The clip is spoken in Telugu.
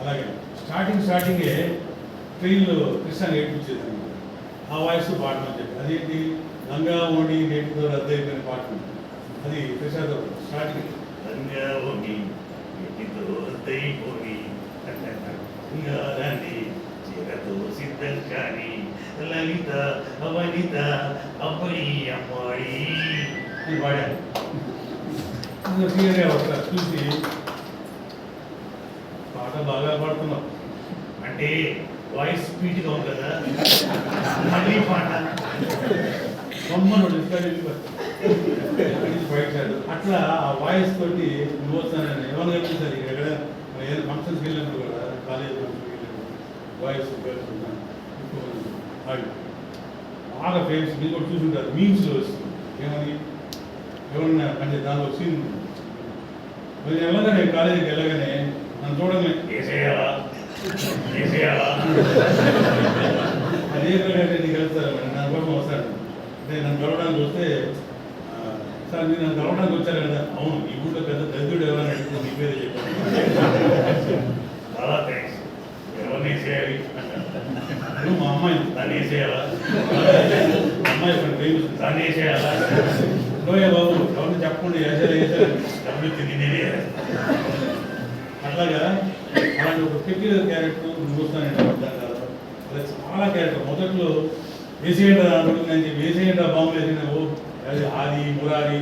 అలాగే స్టార్టింగే ట్రైన్లో కృష్ణ నేర్పించేది ఆ వాయిస్ పాడమని చెప్పి అదేంటి గంగా ఓణి నేటితో రద్దు అయిపోయిన పాట అది కృష్ణతో స్టార్టింగ్ గంగా ఓణి నేటితో రద్దయిపోయి బంగారాన్ని చీరతో సిద్ధం కానీ లలిత అవనిత అబ్బాయి అమ్మాయి అని పాడాను. క్లియర్గా ఒకసారి చూసి పాట బాగా పాడుతున్నాం అంటే వాయిస్ స్పీడ్గా ఉంది కదా మళ్ళీ పాట బొమ్మను బయటాడు అట్లా ఆ వాయిస్ తోటి నువ్వు వస్తానని ఎవరు కనిపిస్తారు ఇక్కడ ఏదైనా ఫంక్షన్స్కి వెళ్ళినప్పుడు కూడా కాలేజ్ ఫంక్షన్కి వెళ్ళినప్పుడు వాయిస్ బాగా ఫేమస్ మీరు కూడా చూసుంటారు మీమ్స్లో వస్తుంది ఏమని ఎవరన్నా అంటే దానిలో సీన్ మరి వెళ్ళగానే కాలేజీకి వెళ్ళగానే నన్ను చూడగానే వేసేయాలా వేసేయాలా అదే ప్రకారం నీకు వెళ్తారు మరి నా కోసం వస్తాడు అంటే నన్ను కలవడానికి వస్తే సార్ మీరు నన్ను కలవడానికి వచ్చారు కదా అవును ఈ ఊళ్ళో పెద్ద దరిద్రుడు ఎవరైనా అడిగితే నీ పేరే చెప్పాను చాలా థ్యాంక్స్ ఎవరిని వేసేయాలి నువ్వు మా అమ్మాయి దాన్ని వేసేయాలా అమ్మాయి కొన్ని ఫేమస్ దాన్ని వేసేయాలా లోయ బాబు ఎవరిని చెప్పకుండా వేసేయాలి వేసేయాలి డబ్బులు ఇచ్చింది నేనే అట్లాగా అలాంటి ఒక పెక్యులర్ క్యారెక్టర్ చూస్తానండి అర్థం కాదు అలా చాలా క్యారెక్టర్ మొదట్లో వేసేయండి అనుకుంటున్నాను వేసేయండి బాంబులు వేసేయండి ఓ అది ఆది మురారి